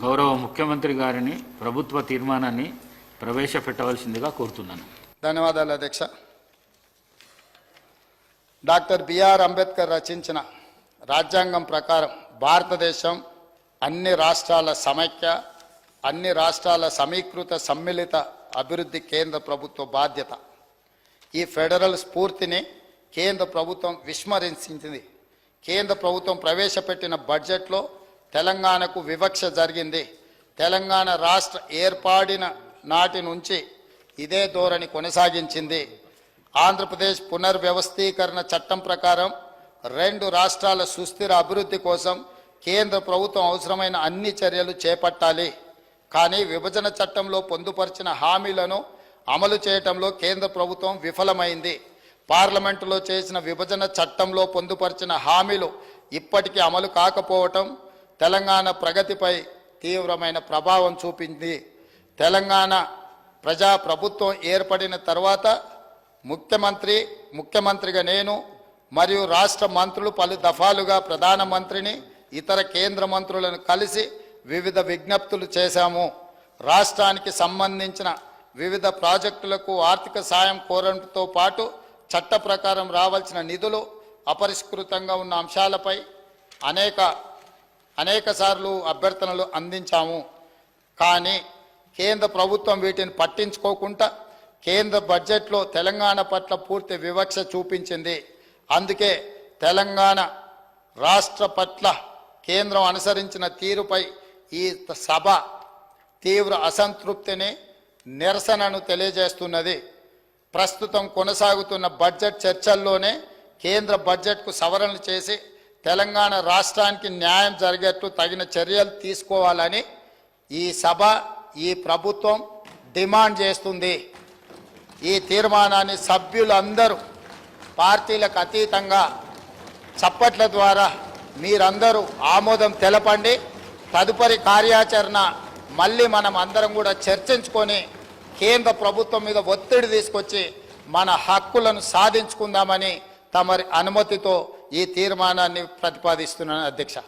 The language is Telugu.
గౌరవ ముఖ్యమంత్రి గారిని ప్రభుత్వ తీర్మానాన్ని ప్రవేశపెట్టవలసిందిగా కోరుతున్నాను. ధన్యవాదాలు అధ్యక్ష. డాక్టర్ బిఆర్ అంబేద్కర్ రచించిన రాజ్యాంగం ప్రకారం భారతదేశం అన్ని రాష్ట్రాల సమైక్య, అన్ని రాష్ట్రాల సమీకృత సమ్మిళిత అభివృద్ధి కేంద్ర ప్రభుత్వ బాధ్యత. ఈ ఫెడరల్ స్ఫూర్తిని కేంద్ర ప్రభుత్వం విస్మరించింది. కేంద్ర ప్రభుత్వం ప్రవేశపెట్టిన బడ్జెట్లో తెలంగాణకు వివక్ష జరిగింది. తెలంగాణ రాష్ట్ర ఏర్పాడిన నాటి నుంచి ఇదే ధోరణి కొనసాగించింది. ఆంధ్రప్రదేశ్ పునర్వ్యవస్థీకరణ చట్టం ప్రకారం 2 రాష్ట్రాల సుస్థిర అభివృద్ధి కోసం కేంద్ర ప్రభుత్వం అవసరమైన అన్ని చర్యలు చేపట్టాలి. కానీ విభజన చట్టంలో పొందుపరిచిన హామీలను అమలు చేయటంలో కేంద్ర ప్రభుత్వం విఫలమైంది. పార్లమెంటులో చేసిన విభజన చట్టంలో పొందుపరిచిన హామీలు ఇప్పటికీ అమలు కాకపోవటం తెలంగాణ ప్రగతిపై తీవ్రమైన ప్రభావం చూపింది. తెలంగాణ ప్రజాప్రభుత్వం ఏర్పడిన తర్వాత ముఖ్యమంత్రిగా నేను మరియు రాష్ట్ర మంత్రులు పలు దఫాలుగా ప్రధానమంత్రిని, ఇతర కేంద్ర మంత్రులను కలిసి వివిధ విజ్ఞప్తులు చేశాము. రాష్ట్రానికి సంబంధించిన వివిధ ప్రాజెక్టులకు ఆర్థిక సాయం కోరడంతో పాటు చట్ట ప్రకారం రావాల్సిన నిధులు అపరిష్కృతంగా ఉన్న అంశాలపై అనేక సార్లు అభ్యర్థనలు అందించాము. కానీ కేంద్ర ప్రభుత్వం వీటిని పట్టించుకోకుండా కేంద్ర బడ్జెట్లో తెలంగాణ పట్ల పూర్తి వివక్ష చూపించింది. అందుకే తెలంగాణ రాష్ట్ర పట్ల కేంద్రం అనుసరించిన తీరుపై ఈ సభ తీవ్ర అసంతృప్తిని, నిరసనను తెలియజేస్తున్నది. ప్రస్తుతం కొనసాగుతున్న బడ్జెట్ చర్చల్లోనే కేంద్ర బడ్జెట్కు సవరణలు చేసి తెలంగాణ రాష్ట్రానికి న్యాయం జరిగేట్టు తగిన చర్యలు తీసుకోవాలని ఈ సభ, ఈ ప్రభుత్వం డిమాండ్ చేస్తుంది. ఈ తీర్మానాన్ని సభ్యులందరూ పార్టీలకు అతీతంగా చప్పట్ల ద్వారా మీరందరూ ఆమోదం తెలపండి. తదుపరి కార్యాచరణ మళ్ళీ మనం అందరం కూడా చర్చించుకొని కేంద్ర ప్రభుత్వం మీద ఒత్తిడి తీసుకొచ్చి మన హక్కులను సాధించుకుందామని తమరి అనుమతితో ఈ తీర్మానాన్ని ప్రతిపాదిస్తున్నాను అధ్యక్ష.